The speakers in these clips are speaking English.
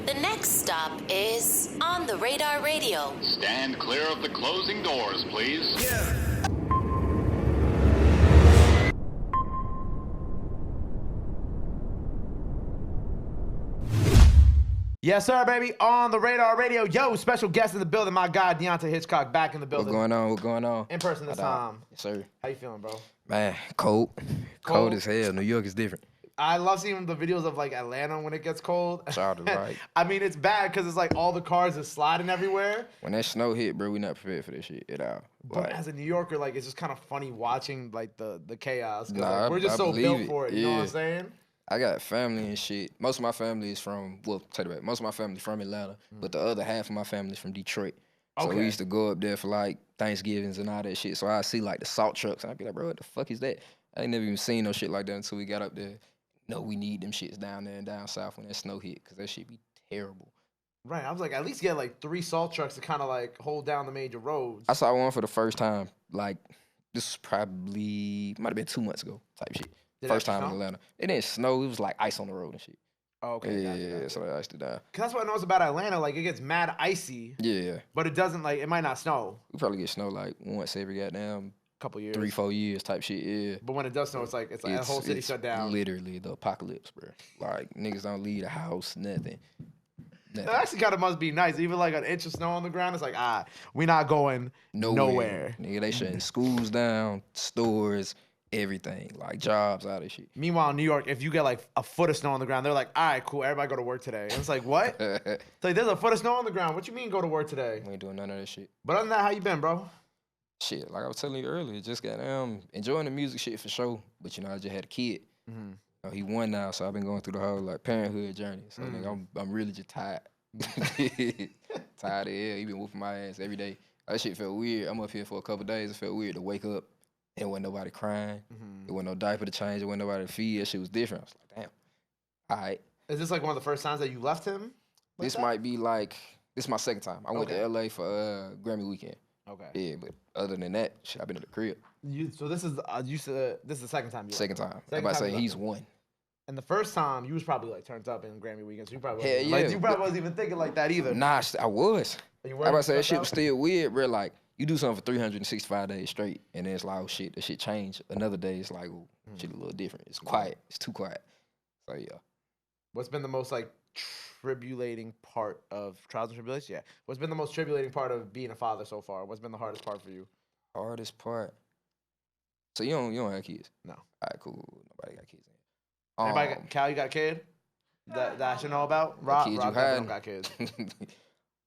The next stop is On the Radar Radio. Stand clear of the closing doors, please. Yeah. Yes, sir, baby. On the Radar Radio. Yo, special guest in the building. My guy, Deante Hitchcock, back in the building. What's going on? In person this time. Yes, sir. How you feeling, bro? Man, cold. Cold as hell. New York is different. I love seeing the videos of like Atlanta when it gets cold. Shout out, right. I mean, it's bad because it's like all the cars are sliding everywhere. When that snow hit, bro, we not prepared for this shit at all. But Like, as a New Yorker, like it's just kind of funny watching like the chaos. Nah, Like, we're just I so believe built it. for it. You know what I'm Yeah. saying? I got family and shit. Most of my family is from, well, take it back. Most of my family is from Atlanta, but the other half of my family is from Detroit. So Okay. we used to go up there for like Thanksgivings and all that shit. So I see like the salt trucks and I'd be like, bro, what the fuck is that? I ain't never even seen no shit like that until we got up there. No, we need them shits down there and down south when that snow hit, because that shit be terrible. Right. I was like, at least get like 3 salt trucks to kind of like hold down the major roads. I saw one for the first time, like, this was probably, might have been 2 months ago type shit. Did it First actually time in snow? Atlanta. It didn't snow, it was like ice on the road and shit. Oh, okay. Yeah, so they iced it down. Cause that's what I noticed about Atlanta. Like it gets mad icy, Yeah, but it doesn't like it might not snow we probably get snow like once every goddamn a couple years. 3-4 years type shit, yeah. But when it does snow, it's like the whole city shut down. Literally the apocalypse, bro. Like, niggas don't leave the house, nothing. That actually kind of must be nice. Even like an inch of snow on the ground, it's like, we not going nowhere. Nigga, they shutting schools down, stores, everything, like jobs, all that shit. Meanwhile, in New York, if you get like a foot of snow on the ground, they're like, all right, cool, everybody go to work today. And it's like, what? It's like, there's a foot of snow on the ground. What you mean go to work today? We ain't doing none of that shit. But other than that, how you been, bro? Shit, like I was telling you earlier, just got enjoying the music shit for sure. But you know, I just had a kid. Mm-hmm. You know, he 1 now, so I've been going through the whole like parenthood journey. So nigga, I'm really just tired. Tired of hell. He been whooping my ass every day. That shit felt weird. I'm up here for a couple days. It felt weird to wake up and there wasn't nobody crying. There wasn't no diaper to change. There wasn't nobody to feed. That shit was different. I was like, damn. All right. Is this like one of the first times that you left him? This might be like, this is my second time. I went Okay. to LA for Grammy weekend. Okay. Yeah, but other than that, shit, I've been at the crib. So this is you said this is the second time you Second time. I'm Second about to time say you he's left. 1. And the first time you was probably like turned up in Grammy weekend, so you probably Hell wasn't, yeah, like, you probably but- wasn't even thinking like that either. Nah, I was. You I'm weren't about to say that stepped shit out? was still weird, bro. Like, you do something for 365 days straight, and then it's like, oh shit, that shit changed. Another day, it's like, oh, shit a little different. It's quiet. It's too quiet. So yeah. What's been the most like tribulating part of trials and tribulations? Yeah. What's been the most tribulating part of being a father so far? What's been the hardest part for you? Hardest part. So you don't have kids? No. All right, cool. Nobody got kids. Anybody Cal, you got a kid? That I should know about? Rob kid you definitely hiding. don't got kids.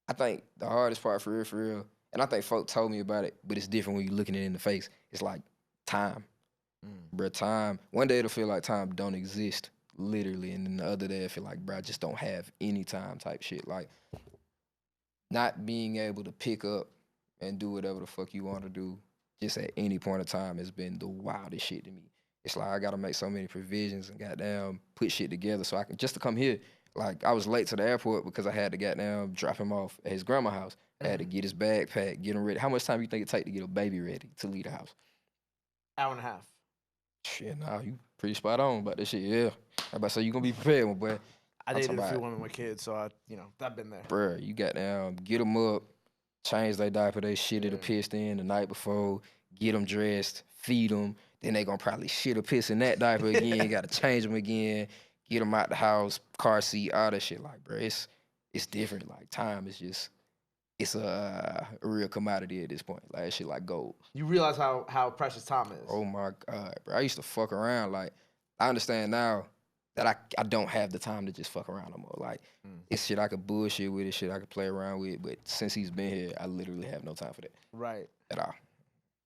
I think the hardest part for real, and I think folk told me about it, but it's different when you looking it in the face. It's like time. Bruh, time. One day it'll feel like time don't exist, literally, and then the other day it'll feel like, bruh, I just don't have any time type shit. Like, not being able to pick up and do whatever the fuck you want to do just at any point of time has been the wildest shit to me. It's like I gotta make so many provisions and goddamn put shit together so I can, just to come here. Like, I was late to the airport because I had to goddamn drop him off at his grandma's house. I had to get his bag packed, get him ready. How much time you think it take to get a baby ready to leave the house? Hour and a half. Shit, nah, you pretty spot on about this shit, yeah. I about to say you gonna be prepared, my boy. I I'm dated talking a few about- women with kids, so I've been there. Bruh, you got down, get them up, change their diaper, they shit it or pissed in the night before, get them dressed, feed them, then they gonna probably shit or piss in that diaper again, gotta change them again, get them out the house, car seat, all that shit. Like, bruh, it's different. Like, time is just, it's a real commodity at this point. Like, that shit like gold. You realize how precious time is. Oh my God, bro. I used to fuck around. Like, I understand now that I don't have the time to just fuck around no more. Like, it's shit I could bullshit with, it's shit I could play around with, but since he's been here, I literally have no time for that Right. at all.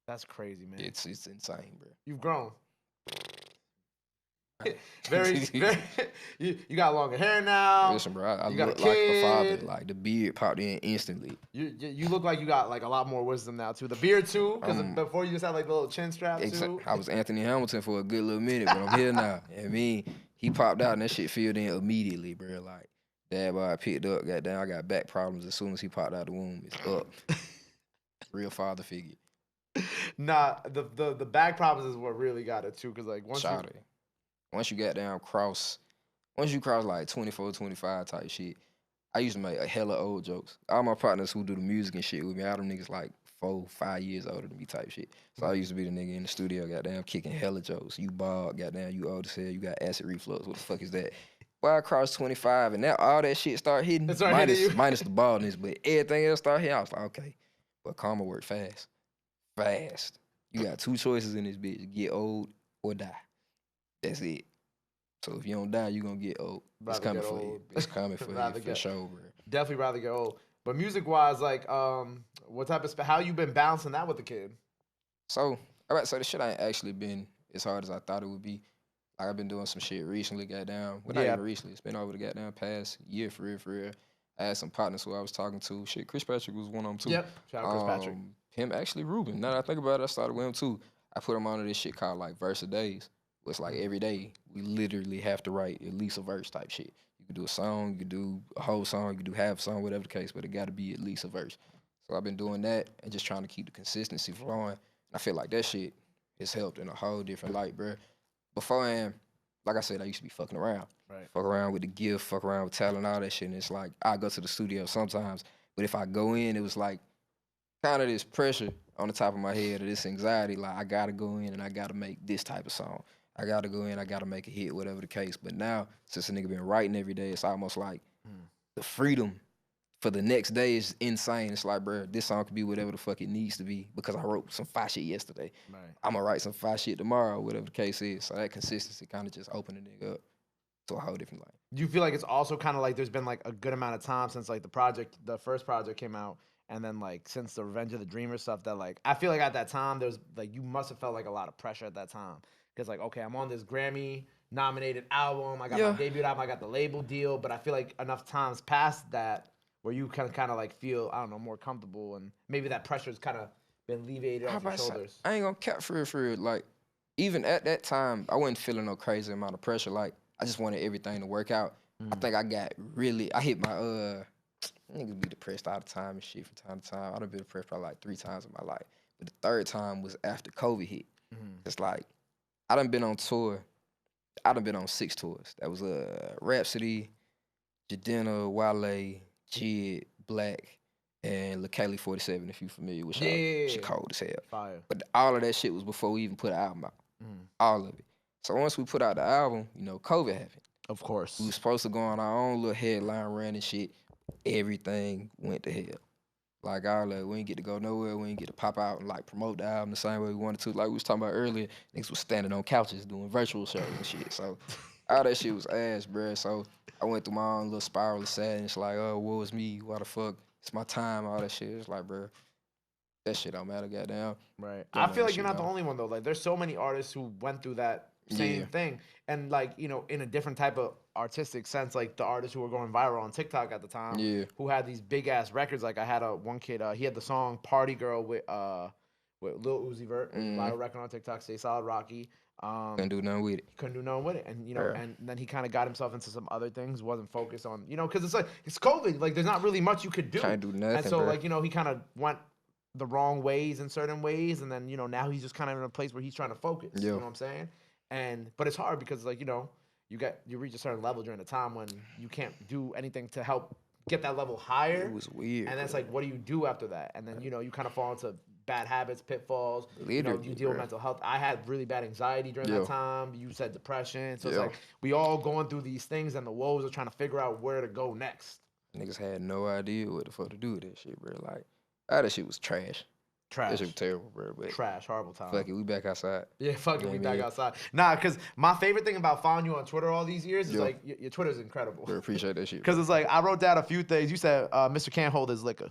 That's crazy, man. It's insane, bro. You've grown. very, you got longer hair now. Listen, bro, I you got look a like a kid. father. Like, the beard popped in instantly. You look like you got like a lot more wisdom now too. The beard too, because before you just had like the little chin strap too. I was Anthony Hamilton for a good little minute, but I'm here now. I mean, he popped out and that shit filled in immediately, bro. Like, dad, boy, I picked up, goddamn, I got back problems as soon as he popped out the womb. It's up. Real father figure. Nah, the back problems is what really got it too, because like once you got down once you cross like 24, 25 type shit, I used to make a hella old jokes. All my partners who do the music and shit with me, all them niggas like 4, 5 years older than me type shit. So I used to be the nigga in the studio, goddamn, kicking hella jokes. You bald, goddamn, you old as hell, you got acid reflux. What the fuck is that? Boy, I crossed 25 and now all that shit start hitting. It started hitting you. Minus the baldness, but everything else start hitting. I was like, okay. But karma work fast. Fast. You got 2 choices in this bitch. Get old or die. That's it. So if you don't die, you gonna get old. It's coming for you. It's coming for you for sure, bro. Definitely rather get old. But music wise, like, what type of how you been balancing that with the kid? So I about to say the shit ain't actually been as hard as I thought it would be. Like I've been doing some shit recently, goddamn. Well, not even recently. It's been over the goddamn past year for real, for real. I had some partners who I was talking to. Shit, Chris Patrick was one of them too. Yep, shout out Chris Patrick. Him actually Ruben. Now that I think about it, I started with him too. I put him on this shit called like Verse a Days. It's like every day we literally have to write at least a verse type shit. You can do a song, you can do a whole song, you can do half a song, whatever the case, but it got to be at least a verse. So I've been doing that and just trying to keep the consistency flowing. And I feel like that shit has helped in a whole different light, bro. Beforehand, like I said, I used to be fucking around. Right. Fuck around with the gift, fuck around with talent, all that shit. And it's like, I go to the studio sometimes, but if I go in, it was like kind of this pressure on the top of my head or this anxiety, like I gotta go in and I gotta make this type of song. I gotta go in, I gotta make a hit, whatever the case. But now, since a nigga been writing every day, it's almost like the freedom for the next day is insane. It's like, bro, this song could be whatever the fuck it needs to be because I wrote some fire shit yesterday. Right. I'm gonna write some fire shit tomorrow, whatever the case is. So that consistency kind of just opened the nigga up to a whole different life. Do you feel like it's also kind of like there's been like a good amount of time since like the first project came out, and then like since the Revenge of the Dreamer stuff that like I feel like at that time there was like you must have felt like a lot of pressure at that time because like okay, I'm on this Grammy nominated album, I got my debut album, I got the label deal, but I feel like enough times past that where you kind of like feel, I don't know, more comfortable and maybe that pressure's kind of been alleviated off your shoulders. I ain't gonna cap for real. Like, even at that time, I wasn't feeling no crazy amount of pressure. Like, I just wanted everything to work out. I think I hit my, niggas be depressed all the time and shit from time to time. I done been depressed probably like 3 times in my life. But the 3rd time was after COVID hit. It's like, I done been on tour. I done been on 6 tours. That was Rhapsody, Jadena, Wale, Jid, Black, and LaKaylee 47, if you familiar with her. She cold as hell. Fire. But all of that shit was before we even put an album out. All of it. So once we put out the album, you know, COVID happened. Of course. We was supposed to go on our own little headline run and shit. Everything went to hell. Like, all that, we ain't get to go nowhere. We ain't get to pop out and, like, promote the album the same way we wanted to. Like we was talking about earlier, niggas was standing on couches doing virtual shows and shit. So all that shit was ass, bruh. So I went through my own little spiral of sadness. Like, oh, woe is me. Why the fuck? It's my time, all that shit. It's like, bruh, that shit don't matter, goddamn. Right. I feel like you're not the only one, though. Like, there's so many artists who went through that same thing. And, like, you know, in a different type of artistic sense, like the artists who were going viral on TikTok at the time, who had these big-ass records. Like, I had one kid, he had the song Party Girl with Lil Uzi Vert, viral record on TikTok, Stay Solid Rocky. Couldn't do nothing with it. Couldn't do nothing with it. And, you know, and then he kind of got himself into some other things, wasn't focused on, you know, because it's like, it's COVID. Like, there's not really much you could do. Can't do nothing, and so, bro. like, you know, he kind of went the wrong ways in certain ways. And then, you know, now he's just kind of in a place where he's trying to focus. You know what I'm saying? But it's hard because, like, you know, you reach a certain level during a time when you can't do anything to help get that level higher. It was weird. And then it's like, what do you do after that? And then, you know, you kind of fall into bad habits, pitfalls. You know, you deal with mental health. I had really bad anxiety during that time. You said depression. So it's like we all going through these things and the woes of trying to figure out where to go next. Niggas had no idea what the fuck to do with that shit, bro. Like, all that shit was trash. That shit was terrible, bro. But trash, horrible time. fuck it, we back outside. Yeah, fuck it, we back outside. Nah, because my favorite thing about following you on Twitter all these years is like your Twitter's incredible. Bro, appreciate that shit. Because it's like I wrote down a few things. You said Mr. can't hold his liquor.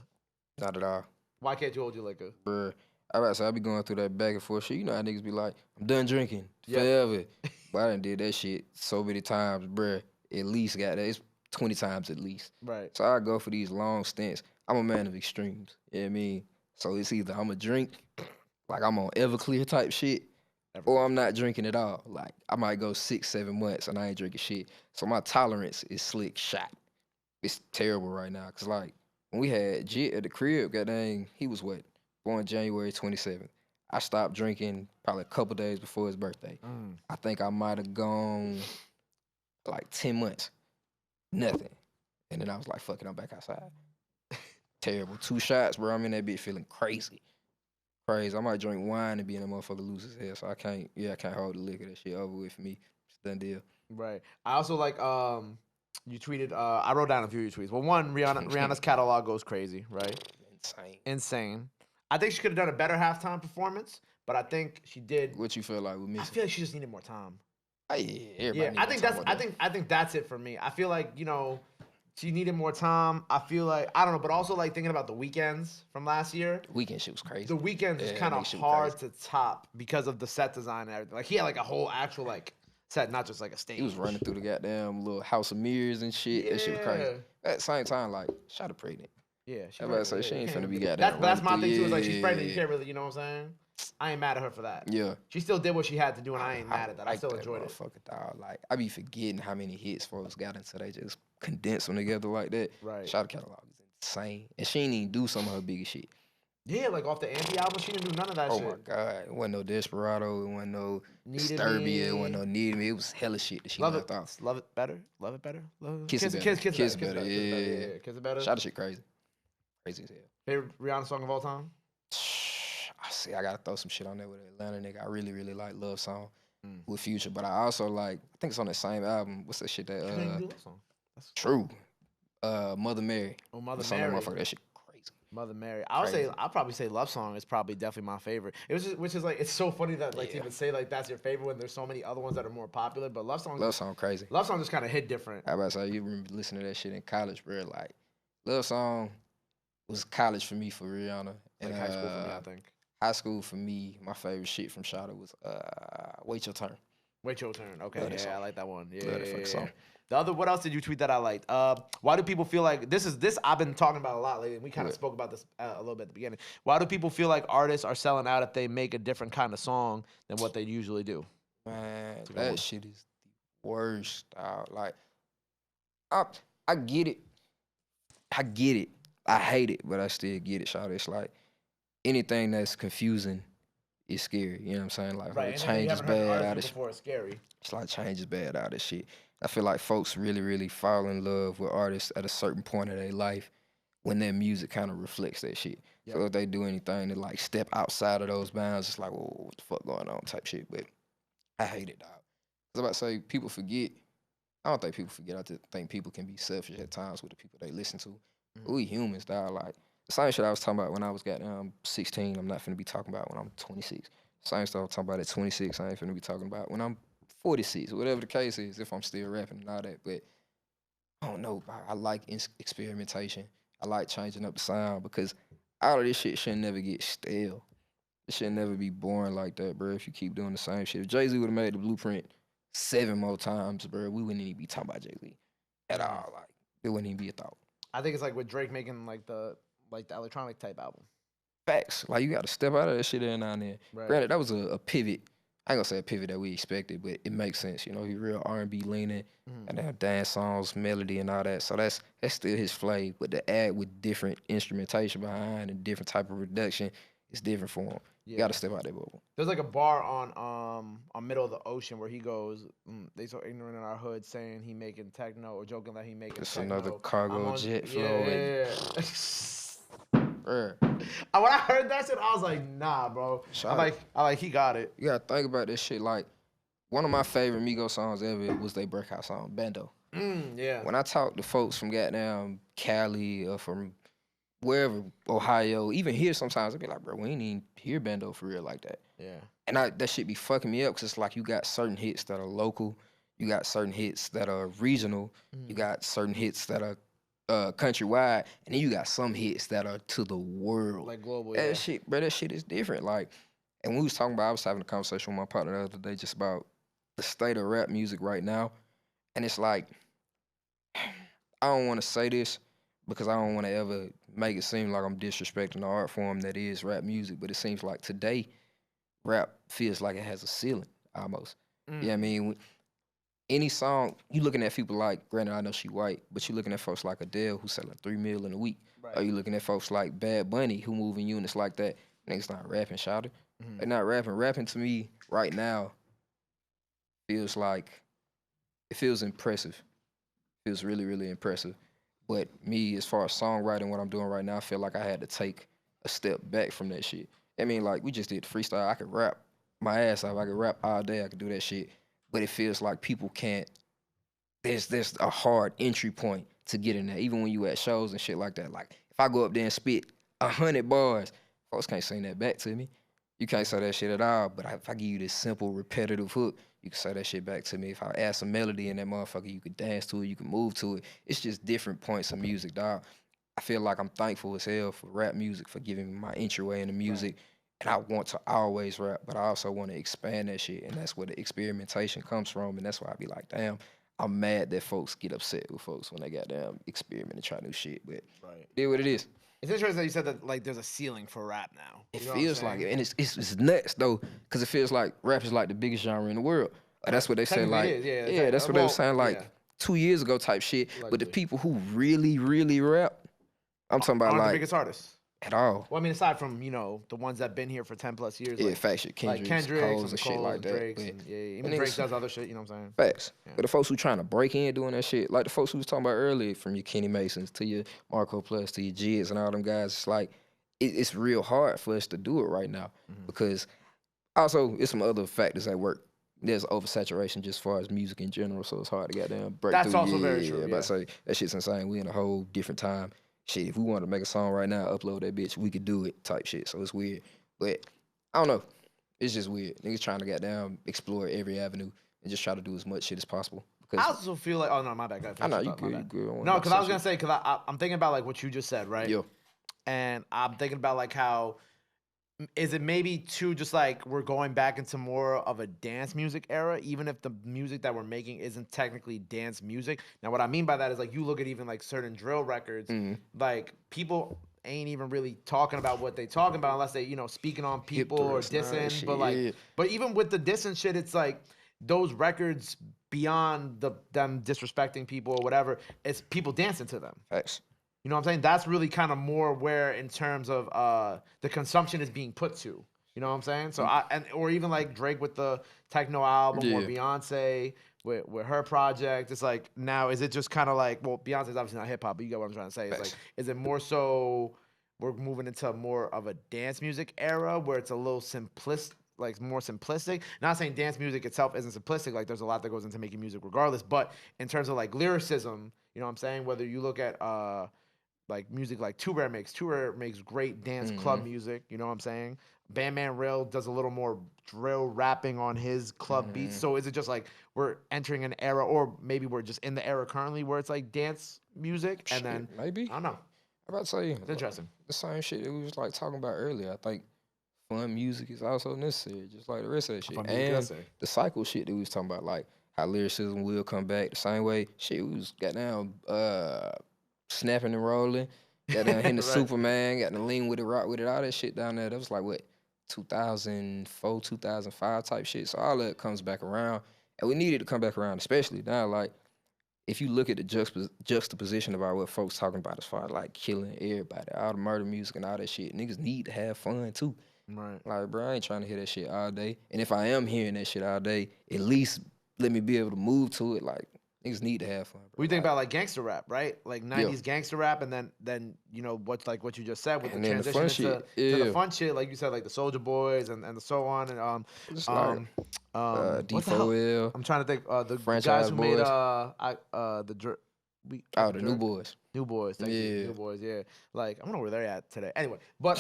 Not at all. Why can't you hold your liquor? Bro, I be going through that back and forth shit. You know how niggas be like, I'm done drinking forever. But I done did that shit so many times, bro. At least got that. It's 20 times at least. Right. So I go for these long stints. I'm a man of extremes. You know what I mean? So it's either I'm a drink, like I'm on Everclear type shit, or I'm not drinking at all. Like I might go 6, 7 months and I ain't drinking shit. So my tolerance is slick shot. It's terrible right now. Cause like when we had Jit at the crib, goddamn, he was what? Born January 27th. I stopped drinking probably a couple days before his birthday. I think I might have gone like 10 months. Nothing. And then I was like, fuck it, I'm back outside. Terrible. 2 shots, bro. I'm in that bitch feeling crazy. Crazy. I might drink wine and be in a motherfucker loose as hell. So I can't hold the liquor. That shit over with for me. It's done deal. Right. I also like you tweeted I wrote down a few of your tweets. Well, one, Rihanna's catalog goes crazy, right? Insane. I think she could have done a better halftime performance, but I think she did. What you feel like with me? I feel like she just needed more time. Oh, yeah, everybody Yeah, need I more think time that's about I that. think I think that's it for me. I feel like, she needed more time. I feel like I don't know, but also like thinking about the weekends from last year. Weekend shit was crazy. The weekends was kind of hard to top because of the set design and everything. Like he had like a whole actual like set, not just like a stage. He was running through the goddamn little house of mirrors and shit. That shit was crazy. At the same time, like, shot her pregnant. Yeah, I was about to say, she ain't finna be goddamn. That's my thing too. Is like Yeah, she's pregnant. yeah. You can't really, you know what I'm saying? I ain't mad at her for that. Yeah. She still did what she had to do, and I ain't mad at that. I like still that enjoyed it. motherfucker, dog. Like, I be forgetting how many hits folks got until they just condense them together like that. Right. Shot catalog is insane. And she ain't even do some of her biggest shit. Yeah, like off the Deante album, she didn't do none of that shit. Oh my God. It wasn't no Desperado. It wasn't no Needed Disturbia. Me. It wasn't no Needed Me. It was hella shit that she Love left it. off. Love it better. Love it better. Kiss It Better. Kiss It Better. Yeah. Kiss It Better. Shot shit crazy. Crazy as hell. Favorite Rihanna song of all time? I see. I gotta throw some shit on there with Atlanta nigga. I really, really like Love Song with Future, but I also like. I think it's on the same album. What's that shit that? She didn't even do that song. That's True. Mother Mary. Oh, Mother Mary. Mary. That shit crazy. Mother Mary. I'll probably say Love Song is probably definitely my favorite. Which is like it's so funny that like to even say like that's your favorite when there's so many other ones that are more popular. But Love Song Crazy. Love Song just kind of hit different. I about to say you remember listening to that shit in college, bro. Like Love Song was college for me for Rihanna. Like high school for me, I think. High school for me, my favorite shit from Shada was Wait Your Turn. Wait Your Turn. Okay, I like that one. Yeah, Love that fucking song. The other, what else did you tweet that I liked? Why do people feel like this I've been talking about a lot lately. And we kind of spoke about this a little bit at the beginning. Why do people feel like artists are selling out if they make a different kind of song than what they usually do? Man, that shit is the worst, dog. Like, I get it. I get it. I hate it, but I still get it, Shawty. It's like anything that's confusing is scary. You know what I'm saying? Like, right. change is bad out of shit. Before it's scary. It's like change is bad out of shit. I feel like folks really, really fall in love with artists at a certain point of their life when their music kind of reflects that shit. Yep. So if they do anything to like step outside of those bounds, it's like, whoa, what the fuck going on type shit. But I hate it, dog. I was about to say, people forget. I don't think people forget. I just think people can be selfish at times with the people they listen to. We humans, dog. Like, the same shit I was talking about when I was 16, I'm not finna be talking about when I'm 26. Same stuff I'm talking about at 26, I ain't finna be talking about when I'm 46, whatever the case is, if I'm still rapping and all that. But I don't know, I like experimentation. I like changing up the sound because all of this shit should never get stale. It should never be boring like that, bro, if you keep doing the same shit. If Jay-Z would have made the Blueprint 7 more times, bro, we wouldn't even be talking about Jay-Z at all. Like, it wouldn't even be a thought. I think it's like with Drake making like the electronic type album. Facts. Like, you got to step out of that shit every now and then. Right. Granted, that was a pivot. I ain't gonna say a pivot that we expected, but it makes sense. You know, he real R&B leaning, and they have dance songs, melody, and all that. So that's still his flavor. But to add with different instrumentation behind and different type of reduction, it's different for him. You gotta step out that bubble. There's like a bar on Middle of the Ocean where he goes, they so ignorant in our hood, saying he making techno or joking that he making It's techno. another cargo jet flow. When I heard that shit, I was like, nah, bro. I like he got it. You gotta think about this shit. Like, one of my favorite Migos songs ever was their breakout song, Bando. Yeah. When I talk to folks from goddamn Cali or from wherever, Ohio, even here sometimes, I be like, bro, we ain't even hear Bando for real like that. Yeah. And that shit be fucking me up because it's like you got certain hits that are local, you got certain hits that are regional, you got certain hits that are countrywide, and then you got some hits that are to the world. Like global, That shit, bro, that shit is different. Like, and we was talking about, I was having a conversation with my partner the other day just about the state of rap music right now. And it's like, I don't want to say this because I don't want to ever make it seem like I'm disrespecting the art form that is rap music, but it seems like today, rap feels like it has a ceiling almost. You know what I mean? Any song, you looking at people like, granted I know she white, but you looking at folks like Adele who's selling 3 million in a week. Right. Or you looking at folks like Bad Bunny who move in units like that. Niggas not rapping, shouted. They're not rapping. Rapping to me right now feels like, it feels impressive. Feels really, really impressive. But me, as far as songwriting, what I'm doing right now, I feel like I had to take a step back from that shit. I mean, like, we just did freestyle. I could rap my ass off. I could rap all day. I could do that shit. But it feels like people can't. There's a hard entry point to get in there. Even when you at shows and shit like that. Like, if I go up there and spit 100 bars, folks can't sing that back to me. You can't say that shit at all. But if I give you this simple, repetitive hook, you can say that shit back to me. If I add some melody in that motherfucker, you could dance to it, you can move to it. It's just different points of music, dog. I feel like I'm thankful as hell for rap music, for giving me my entryway into music. And I want to always rap, but I also want to expand that shit. And that's where the experimentation comes from. And that's why I be like, damn, I'm mad that folks get upset with folks when they got damn experiment and try new shit. But it is what it is. It's interesting that you said that like there's a ceiling for rap now. It feels like it, and it's nuts though, because it feels like rap is like the biggest genre in the world. That's what they said. Like, that's what they were saying like 2 years ago type shit. But the people who really, really rap, I'm talking about like the biggest artists at all. Well, I mean, aside from the ones that've been here for 10+ years. Yeah, facts, shit, Kendrick, Coles and shit like that. Drakes, even Drake does other shit. You know what I'm saying? Facts. Yeah. But the folks who trying to break in doing that shit, like the folks who was talking about earlier, from your Kenny Masons to your Marco Plus to your Jids and all them guys, it's like it's real hard for us to do it right now because also it's some other factors at work. There's oversaturation just as far as music in general, so it's hard to goddamn break through. That's also very true. About to say that shit's insane. We in a whole different time. Shit, if we wanted to make a song right now, upload that bitch, we could do it type shit. So it's weird. But I don't know. It's just weird. Niggas trying to goddamn explore every avenue and just try to do as much shit as possible. I also feel like, oh no, my bad. I know you good. No, because I was gonna say, because I'm thinking about like what you just said, right? Yeah. And I'm thinking about like how is it maybe too just like we're going back into more of a dance music era, even if the music that we're making isn't technically dance music. Now, what I mean by that is like you look at even like certain drill records, like people ain't even really talking about what they talking about unless they, speaking on people or dissing. But like, but even with the dissing shit, it's like those records beyond them disrespecting people or whatever, it's people dancing to them. Facts. You know what I'm saying? That's really kind of more where in terms of the consumption is being put to. You know what I'm saying? So or even like Drake with the techno album or Beyonce with her project. It's like now is it just kind of like, well, Beyonce's obviously not hip hop, but you get what I'm trying to say. It's like, is it more so we're moving into more of a dance music era where it's a little simplistic, like more simplistic? Not saying dance music itself isn't simplistic, like there's a lot that goes into making music regardless, but in terms of like lyricism, you know what I'm saying? Whether you look at like music like Two Rare makes great dance club music, you know what I'm saying? Bandman Rail does a little more drill rapping on his club beats. So is it just like we're entering an era, or maybe we're just in the era currently where it's like dance music and then maybe I don't know. I'm about to say It's interesting. The same shit that we was like talking about earlier. I think fun music is also necessary, just like the rest of that shit. And the cycle shit that we was talking about, like how lyricism will come back the same way. Shit, we was got down snapping and rolling, got down hitting the Superman, got to lean with it, rock with it, all that shit down there. That was like what 2004, 2005 type shit. So all that comes back around, and we needed to come back around, especially now. Like if you look at the juxtaposition about what folks talking about as far as like killing everybody, all the murder music and all that shit, niggas need to have fun too. Right. Like, bro, I ain't trying to hear that shit all day. And if I am hearing that shit all day, at least let me be able to move to it. Like, niggas need to have fun, bro. We think about like gangster rap, right? Like 90s gangster rap, and then what's like what you just said with the transition to the fun shit, like you said, like the Soldier Boys and so on, and D4L. I'm trying to think the Franchise guys who Boys. made the New Boys. New Boys, thank you. New Boys, yeah. Like I don't know where they're at today. Anyway, but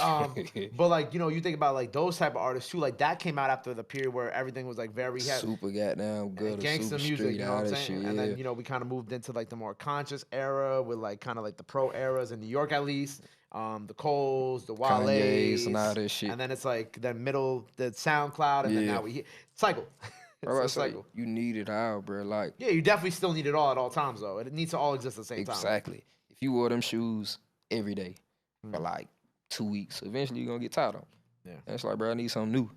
but like you think about like those type of artists too. Like that came out after the period where everything was like very super goddamn good, gangster music. Street, you know what I'm saying? Shit, and then we kind of moved into like the more conscious era with like kind of like the pro eras in New York at least. The Coles, the Wale's, and all that shit. And then it's like the SoundCloud, and then now we cycle. It's a cycle. You need it all, bro. Like you definitely still need it all at all times though. It needs to all exist at the same time. Exactly. If you wore them shoes every day for like 2 weeks, eventually you're gonna get tired of them. Yeah. And it's like, bro, I need something new.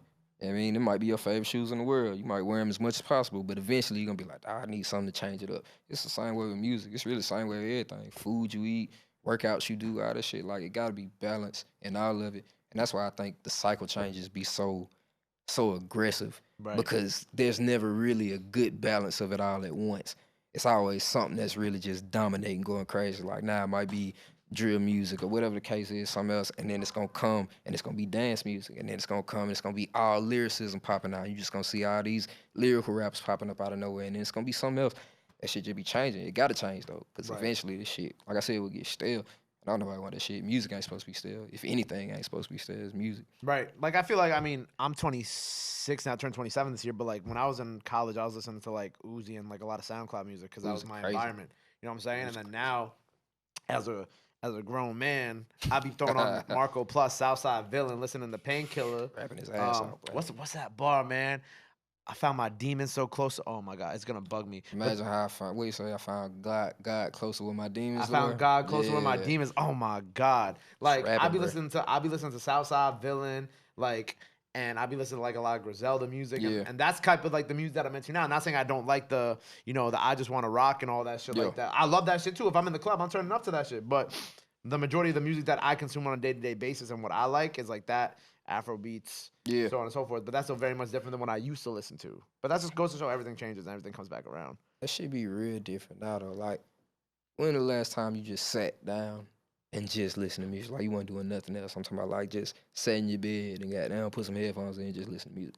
I mean, it might be your favorite shoes in the world. You might wear them as much as possible, but eventually you're gonna be like, I need something to change it up. It's the same way with music. It's really the same way with everything. Food you eat, workouts you do, all that shit. Like, it gotta be balanced in all of it. And that's why I think the cycle changes be so aggressive. Right. Because there's never really a good balance of it all at once. it's always something that's really just dominating, going crazy. Like now it might be drill music or whatever the case is, something else, and then it's gonna come and it's gonna be dance music, and then it's gonna come and it's gonna be all lyricism popping out. You just gonna see all these lyrical raps popping up out of nowhere, and then it's gonna be something else. That shit just be changing. It gotta change though, because Right. eventually this shit, like I said, will get stale. I don't know why I want that shit. Music ain't supposed to be stale. If anything ain't supposed to be stale, it's music. Right. Like I feel like, I mean, I'm 26 now, I turned 27 this year, but like when I was in college, I was listening to like Uzi and like a lot of SoundCloud music because that was Uzi my crazy. environment. You know what I'm saying? And then now, as a grown man, I be throwing on Marco Plus, Southside Villain, listening to Painkiller. Rapping his ass off, bro. What's that bar, man? I found my demon so close. Oh my God, it's gonna bug me. But Imagine how I found. What you say? I found God closer with my demons. I found Lord? God closer with my Yeah. demons. Oh my God. Like I rapping, be bro. listening to Southside Villain, like, and I be listening to like a lot of Griselda music, Yeah. and that's type of like the music that I mentioned now. I'm not saying I don't like the, the I just want to rock and all that shit like Yeah. that. I love that shit too. If I'm in the club, I'm turning up to that shit. But the majority of the music that I consume on a day-to-day basis and what I like is like that Afro beats, Yeah. so on and so forth. But that's still very much different than what I used to listen to. But that just goes to show everything changes and everything comes back around. That should be real different now though. Like, when the last time you just sat down and just listened to music? Like you weren't doing nothing else. I'm talking about like just sat in your bed and got down, put some headphones in and just listen to music.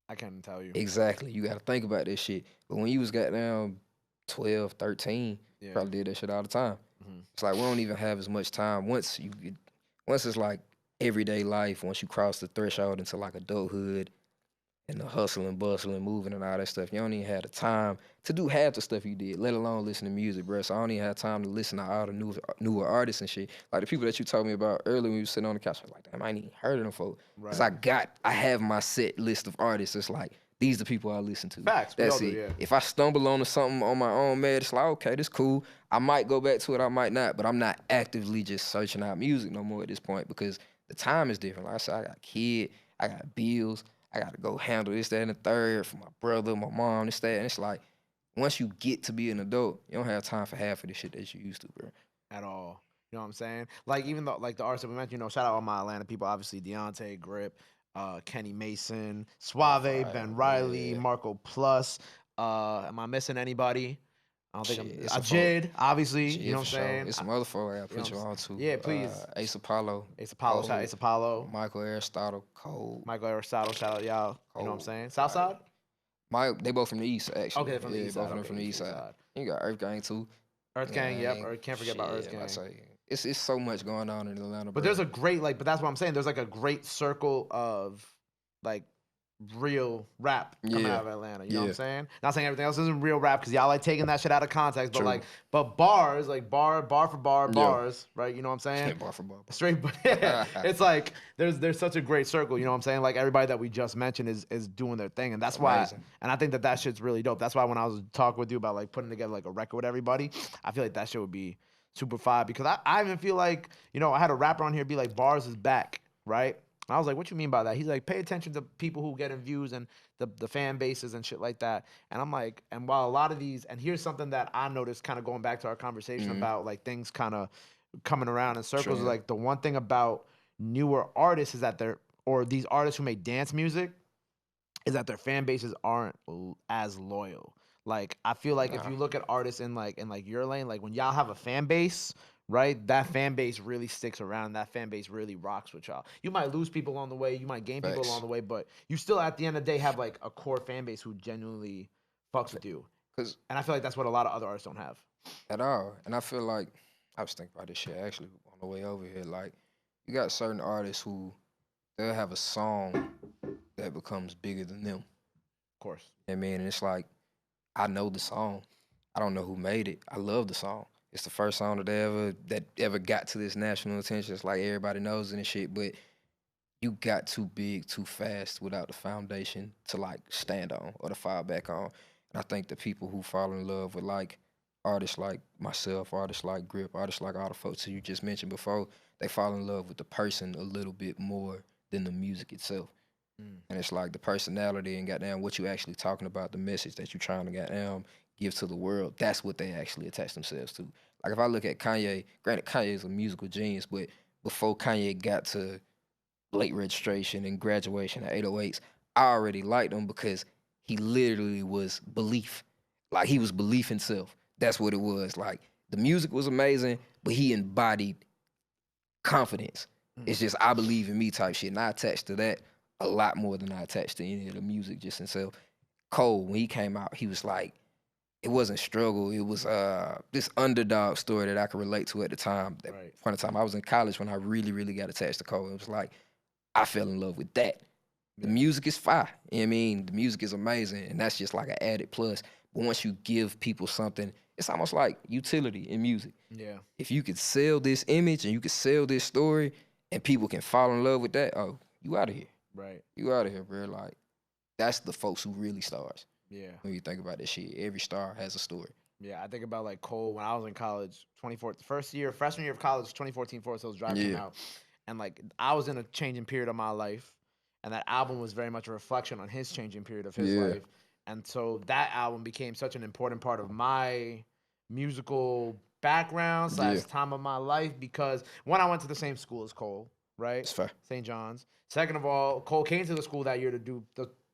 I can't tell you. Exactly. You gotta think about this shit. But when you was got down 12, 13, Yeah. probably did that shit all the time. Mhm. It's like we don't even have as much time. Once it's like everyday life, once you cross the threshold into like adulthood and the hustle and bustle and moving and all that stuff, you don't even have the time to do half the stuff you did, let alone listen to music, bro. So I don't even have time to listen to all the newer artists and shit. Like the people that you told me about earlier when you were sitting on the couch, I was like, damn, I ain't even heard of them folk. Because I have my set list of artists. It's like, these the people I listen to. Facts. That's we it. all do, yeah. If I stumble onto something on my own, man, it's like, okay, this cool. I might go back to it, I might not, but I'm not actively just searching out music no more at this point because the time is different. Like I said, I got a kid, I got bills, I got to go handle this, that, and the third for my brother, my mom, this, that. And it's like, once you get to be an adult, you don't have time for half of the shit that you used to, bro. At all. You know what I'm saying? Like even though like the artists that we mentioned, shout out all my Atlanta people, obviously Deante, Grip, Kenny Mason, Suave, Ben Riley, yeah. Marco Plus. Am I missing anybody? I don't think Shit, I'm it's a Jid, obviously, Shit, you know what I'm for sure. saying? It's some other folk I got to you know put you what I'm on to. Yeah, please. Ace Apollo. Ace Apollo, shout out Ace Apollo, Michael Aristotle, Cole. Michael Aristotle, shout out y'all. You know what I'm Cole, saying? Southside? They both from the east, actually. Okay, from the Yeah, east both side. of them Okay, from the east side. You got Earth Gang too. Earth Gang, yep. Or can't forget about Earth Shit, Gang. I say, it's so much going on in Atlanta, But bro. there's a great but that's what I'm saying. There's like a great circle of like real rap coming Yeah. out of Atlanta. You know what Yeah. I'm saying? Not saying everything else isn't real rap because y'all like taking that shit out of context, but True. but bars, like bar for bar, Yeah. bars, right? You know what I'm saying? Yeah, bar for bar. Straight, but it's like there's such a great circle. You know what I'm saying? Like everybody that we just mentioned is doing their thing, and that's why. Amazing. And I think that shit's really dope. That's why when I was talking with you about like putting together like a record with everybody, I feel like that shit would be super fire because I even feel like I had a rapper on here be like bars is back, right? And I was like, what you mean by that? He's like, pay attention to people who getting views and the fan bases and shit like that. And I'm like, and while a lot of these, and here's something that I noticed kind of going back to our conversation about like things kind of coming around in circles. True. Like the one thing about newer artists is that or these artists who make dance music is that their fan bases aren't as loyal. Like I feel like if you look at artists in like your lane, like when y'all have a fan base, right? That fan base really sticks around. That fan base really rocks with y'all. You might lose people along the way, you might gain people Facts. along the way, but you still at the end of the day have like a core fan base who genuinely fucks with you. 'Cause And I feel like that's what a lot of other artists don't have. at all. And I feel like I was thinking about this shit actually on the way over here. Like you got certain artists who they'll have a song that becomes bigger than them. Of course. You know what I mean? And it's like, I know the song. I don't know who made it. I love the song. It's the first song that ever got to this national attention. It's like everybody knows it and shit, but you got too big too fast without the foundation to like stand on or to fall back on. And I think the people who fall in love with like artists like myself, artists like Grip, artists like all the folks that you just mentioned before, they fall in love with the person a little bit more than the music itself. And it's like the personality and goddamn what you actually talking about, the message that you trying to goddamn give to the world. That's what they actually attach themselves to. Like if I look at Kanye, granted Kanye is a musical genius, but before Kanye got to late registration and graduation at 808s, I already liked him because he literally was belief. Like he was belief in self. That's what it was. Like the music was amazing, but he embodied confidence. It's just I believe in me type shit. And I attached to that a lot more than I attached to any of the music just itself. Cole, when he came out, he was like, it wasn't struggle. It was this underdog story that I could relate to at the time. At point of time, I was in college when I really, really got attached to Cole. It was like, I fell in love with that. The music is fire. You know what I mean? The music is amazing. And that's just like an added plus. But once you give people something, it's almost like utility in music. Yeah. If you could sell this image and you could sell this story and people can fall in love with that, oh, you out of here. Right. You out of here, bro. Like, that's the folks who really stars. Yeah. When you think about this shit, every star has a story. Yeah, I think about like Cole when I was in college, freshman year of college, 2014 Forest Hills Drive came out. And like I was in a changing period of my life. And that album was very much a reflection on his changing period of his life. And so that album became such an important part of my musical background / time of my life because one, I went to the same school as Cole, right? That's fair. St. John's. Second of all, Cole came to the school that year to do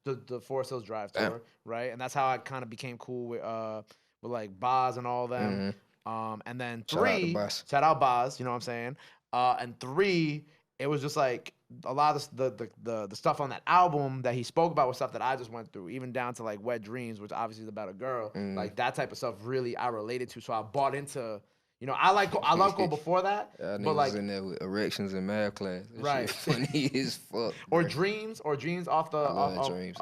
the Forest Hills Drive tour, right? And that's how I kind of became cool with like Boz and all them. And then 3, shout out Boz, you know what I'm saying? And 3, it was just like a lot of the stuff on that album that he spoke about was stuff that I just went through, even down to like Wet Dreams, which obviously is about a girl. Like that type of stuff really I related to. So I bought into, you know, I love Cole before that. But like in there with erections in math class. That shit funny as fuck. Or Dreams off the Dreams.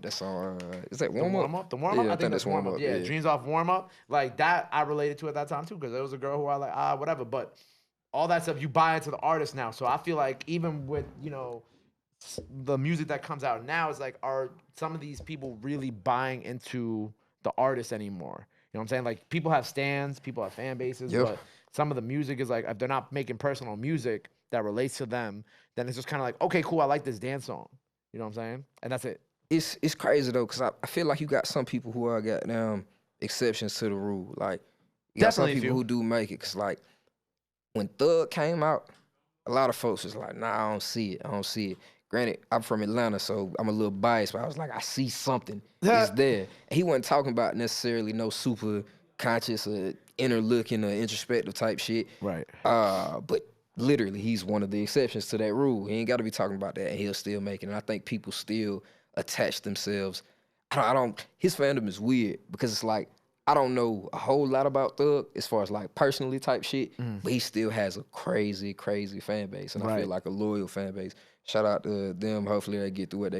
That's on is that warm up? The warm up? Yeah, I think that's warm up. Yeah, yeah, Dreams off warm up. Like that I related to at that time too, because there was a girl who I like, whatever. But all that stuff, you buy into the artist now. So I feel like even with, you know, the music that comes out now, is like, are some of these people really buying into the artist anymore? You know what I'm saying? Like, people have stands, people have fan bases, but some of the music is like, if they're not making personal music that relates to them, then it's just kind of like, okay, cool, I like this dance song. You know what I'm saying? And that's it. It's crazy, though, because I feel like you got some people who are goddamn exceptions to the rule. Like, you got some people who do make it, because, like, when Thug came out, a lot of folks was like, nah, I don't see it. Granted, I'm from Atlanta, so I'm a little biased, but I was like, I see something. It's there. And he wasn't talking about necessarily no super conscious or inner looking or introspective type shit. Right. But literally, he's one of the exceptions to that rule. He ain't got to be talking about that, and he'll still make it. And I think people still attach themselves. His fandom is weird because it's like, I don't know a whole lot about Thug as far as like personally type shit, but he still has a crazy, crazy fan base. And I feel like a loyal fan base. Shout out to them. Hopefully they get through what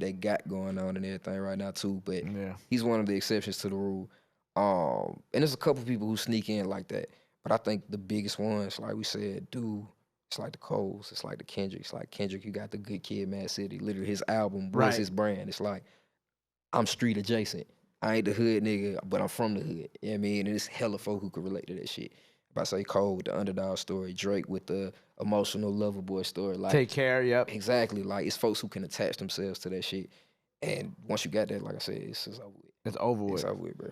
they got going on and everything right now too. But he's one of the exceptions to the rule. And there's a couple people who sneak in like that. But I think the biggest ones, like we said, it's like the Coles, it's like the Kendricks. Like Kendrick, you got the Good Kid, Mad City. Literally his album was his brand. It's like, I'm street adjacent. I ain't the hood nigga, but I'm from the hood. You know what I mean? And it's hella folk who can relate to that shit. If I say Cole with the underdog story, Drake with the emotional lover boy story. Like, Take Care, yep. Exactly. Like, it's folks who can attach themselves to that shit. And once you got that, like I said, it's over with. It's over with. It's over with, bro.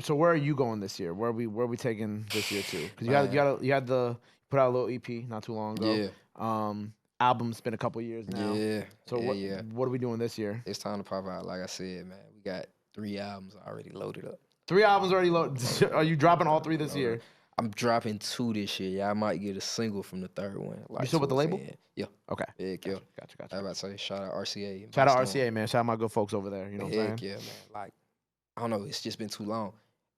So where are you going this year? Where are we taking this year to? Because you put out a little EP not too long ago. Yeah. Album's been a couple years now. Yeah. So what are we doing this year? It's time to pop out. Like I said, man, we got 3 albums already loaded up. 3 albums already loaded. Are you dropping all 3 this year? I'm dropping 2 this year. Yeah, I might get a single from the 3rd one. Like, you still with the label? Yeah. Okay. Heck yeah. Gotcha. I was about to say, shout out RCA. Shout out RCA, man. Shout out my good folks over there. You know what I'm saying? Heck yeah, man. Like, I don't know. It's just been too long.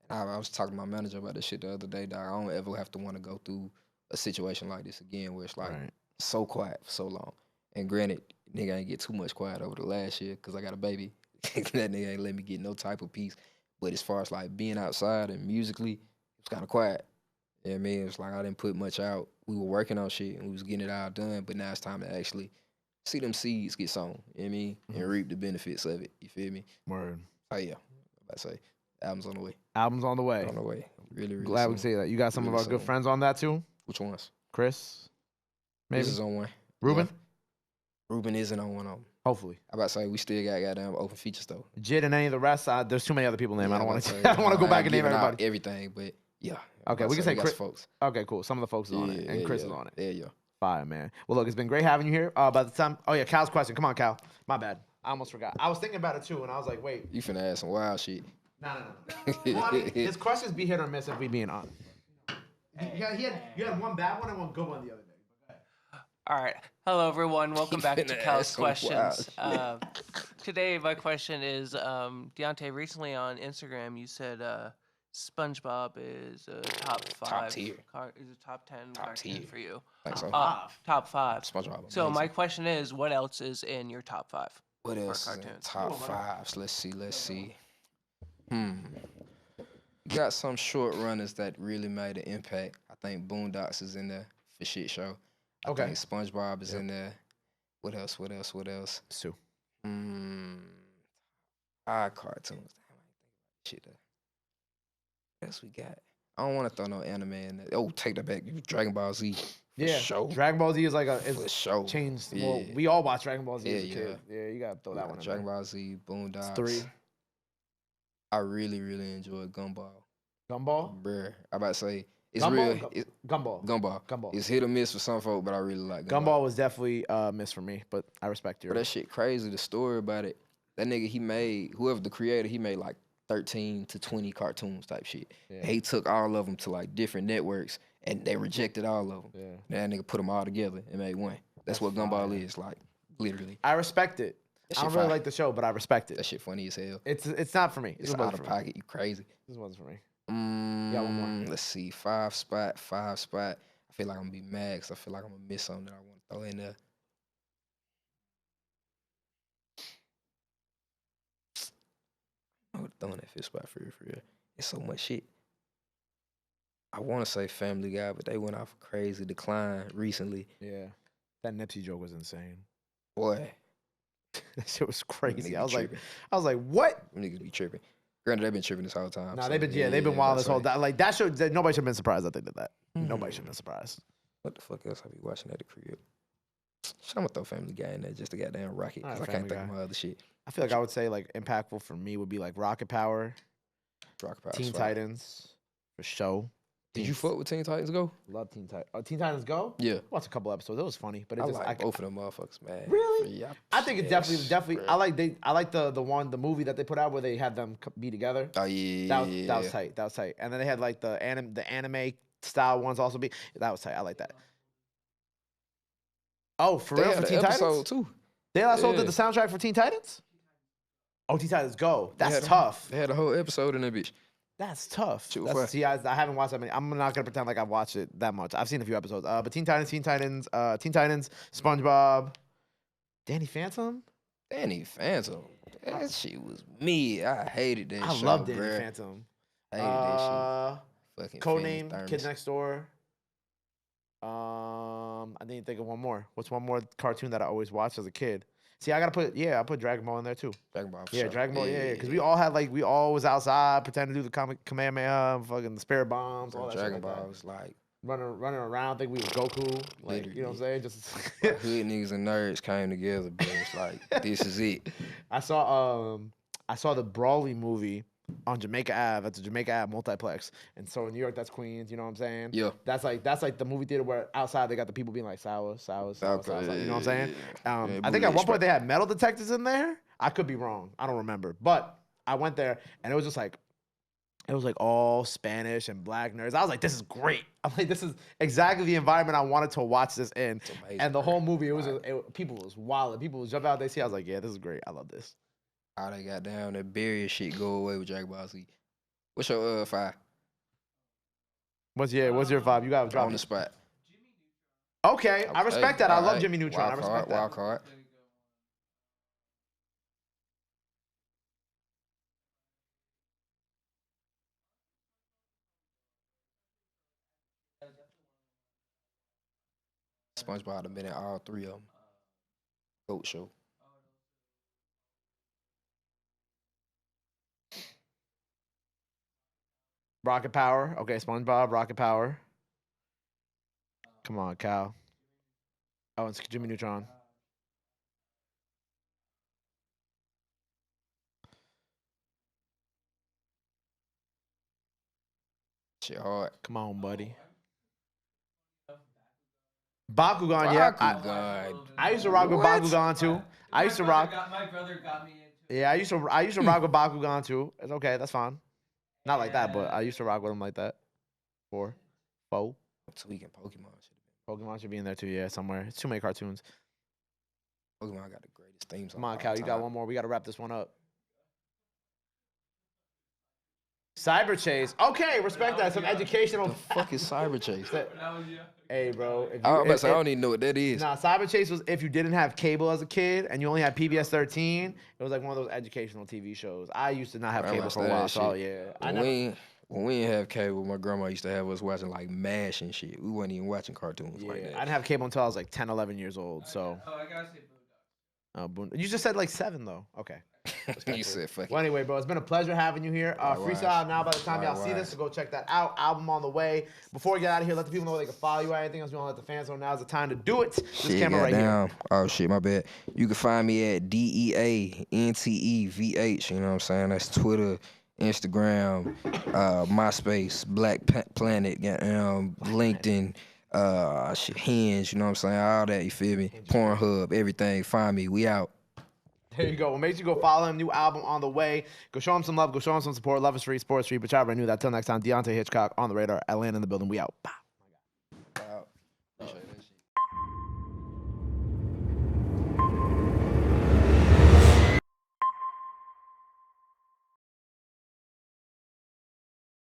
And I was talking to my manager about this shit the other day, dog. I don't ever have to want to go through a situation like this again where it's like so quiet for so long. And granted, nigga ain't get too much quiet over the last year because I got a baby. That nigga ain't let me get no type of peace. But as far as like being outside and musically, it was kind of quiet. You know what I mean? It's like I didn't put much out. We were working on shit and we was getting it all done, but now it's time to actually see them seeds get sown, you know what I mean? And reap the benefits of it, you feel me? Word. Oh yeah, I'm about to say, album's on the way. Album's on the way. On the way. Really, really glad soon. we can say that. You got some really of our good friends on that too? Which ones? Chris? Maybe? Chris is on one. Ruben? Yeah. Ruben isn't on one of them. Hopefully. I'm about to say we still got goddamn open features though. Jid and any of the rest, there's too many other people named. Yeah, I don't want to go back and name everybody. Everything, but yeah. Okay, we can say Chris. Folks. Okay, cool. Some of the folks is on it, and Chris is on it. Yeah. Fire, man. Well, look, it's been great having you here. By the time, Cal's question. Come on, Cal. My bad. I almost forgot. I was thinking about it too, and I was like, wait. You finna ask some wild shit. No. Well, I mean, his questions be hit or miss if we being honest. You had one bad one and one good one the other day. All right. Hello, everyone. Welcome back to finna Cal's ask some wild Questions. shit. Today, my question is, Deante, recently on Instagram, you said SpongeBob is a top 5. tier. Is a top 10 Top cartoon tier. for you. Think so. Top 5. SpongeBob. So my amazing. question is, what else is in your top 5? What for else? Is in cartoons? top 5s. Let's see. You got some short runners that really made an impact. I think Boondocks is in there for shit show. I Okay. think SpongeBob is in there. What else? Sue. Cartoons. Shit. What else we got? I don't want to throw no anime in there. Oh, take that back. Dragon Ball Z. For sure. Dragon Ball Z is like For sure. changed. Yeah. Well, we all watch Dragon Ball Z as a Yeah, kid. Yeah, you gotta throw that one in Dragon there. Ball Z, Boondocks. 3. I really enjoyed Gumball. Gumball? Bruh, I about to say, it's Gumball? real. Gumball. Gumball. It's hit or miss for some folk, but I really like Gumball. Gumball was definitely a miss for me, but I respect your. But that shit crazy, the story about it. That nigga, he made, whoever the creator, he made like 13 to 20 cartoons type shit. Yeah. And he took all of them to like different networks, and they rejected all of them. Yeah. That nigga put them all together and made one. That's what Gumball is, like, literally. I respect it. That I don't shit really fire. like the show, but I respect That it. shit funny as hell. It's not for me. It's This out wasn't of for me. pocket, you crazy. This wasn't for me. Got one more. Let's see, 5 spot. I feel like I'm gonna be mad because I feel like I'm gonna miss something that I want to throw in there. I would throw in that 5th spot for real. It's so much shit. I want to say Family Guy, but they went off a crazy decline recently. Yeah. That Nipsey joke was insane. Boy, That shit was crazy. niggas I was be like, tripping. what? Them niggas be tripping. Granted, they've been tripping this whole time. Nah, so they've been wild this whole. that's Like that show. Nobody should have been surprised that they did that. Nobody should have been surprised. What the fuck else I be watching at the crib? Shit, I'm gonna throw Family Guy in there just to goddamn rock it, because Alright, I can't Family think of Guy. my other shit. I feel like I would say like impactful for me would be like Rocket Power, Rock Power. Teen Titans, for show. Did you fuck with Teen Titans Go? Love Teen Titans. Teen Titans Go. Yeah. Watched a couple episodes. It was funny, but it I just like both of them motherfuckers, man. Really? Yeah, I think it's yes, definitely. bruh. I like the movie that they put out where they had them be together. Oh yeah. That was tight. That was tight. And then they had like the anime style ones also be. That was tight. I like that. Oh, for They real? had For an Teen episode Titans? too. They also Yeah. did the soundtrack for Teen Titans. Oh, Teen Titans Go. They That's had tough. They had a whole episode in that bitch. That's tough. Shit was fire. See, I haven't watched that many. I'm not gonna pretend like I've watched it that much. I've seen a few episodes. But Teen Titans, SpongeBob, Danny Phantom. Danny Phantom. That shit was me. I hated that I show, love Danny bruh. Phantom. Hated that shit. Fucking Codename Phineas Kid Thermos. Next Door. I didn't think of one more. What's one more cartoon that I always watched as a kid? See, I put Dragon Ball in there too. Dragon Ball. for Yeah, sure. Dragon Ball. Yeah, because we all had like we all was outside pretending to do the Kamehameha, fucking the spirit bombs, all that shit Dragon like that. Ball was like Running around, think we was Goku. Like, you know what I'm saying? Just hood niggas and nerds came together, bro. It's like this is it. I saw the Brawley movie on Jamaica Ave at the Jamaica Ave multiplex. And so in New York, that's Queens, you know what I'm saying? Yeah. That's like the movie theater where outside they got the people being like sour. You know what I'm saying? Yeah, I think booty at one extra. point they had metal detectors in there. I could be wrong. I don't remember. But I went there and it was just like all Spanish and black nerds. I was like, this is great. I'm like, this is exactly the environment I wanted to watch this in. amazing, And the whole movie, Wow. people was wild. People was jumping out. They see. I was like, yeah, this is great. I love this. All they got down, that barrier shit go away with Dragon Ball Z. What's your 5? What's your vibe? You got to drop On the it. spot. Okay, I respect that. I love alright. Jimmy Neutron. I Wild respect card, that. Wild card. SpongeBob have been in all 3 of them. Goat show. Rocket Power. Okay, SpongeBob, Rocket Power. Come on, Cal. Oh, it's Jimmy Neutron. Shit hard. Come on, buddy. Bakugan, yeah. Bakugan. I used to rock with What? Bakugan too. I used to rock. My brother got me into. Yeah, I used to rock with Bakugan too. It's okay, that's fine. Not like that, but I used to rock with him like that. Four. Tweaking Pokemon shit. Pokemon should be in there too, yeah, somewhere. It's too many cartoons. Pokemon got the greatest themes. Come on, Cal, you got one more. We got to wrap this one up. Cyber Chase. Okay, respect that. Some educational. The fuck is Cyber Chase? Hey, bro. I don't even know what that is. Nah, Cyber Chase was if you didn't have cable as a kid and you only had PBS 13. It was like one of those educational TV shows. I used to not have cable for a while, so yeah. When we didn't have cable, my grandma used to have us watching like MASH and shit. We wasn't even watching cartoons like that. I didn't have cable until I was like 10, 11 years old. So. Oh, I gotta say Boondocks. You just said like 7 though. Okay. You said fuck it. Well, anyway, bro, it's been a pleasure having you here. Freestyle now by the time y'all see this, so go check that out. Album on the way. Before we get out of here, let the people know where they can follow you or anything else you want to let the fans know. Now's the time to do it. This camera right here. Oh, shit, my bad. You can find me at DEANTEVH. You know what I'm saying? That's Twitter, Instagram, MySpace, Black Planet, LinkedIn, Hinge, you know what I'm saying? All that, you feel me? Pornhub, everything. Find me. We out. There you go. Well, make sure you go follow him. New album on the way. Go show him some love. Go show him some support. Love is free, sports free. But y'all already knew that. Till next time, Deante, Hitchcock on the radar. Atlanta in the building. We out. Bye.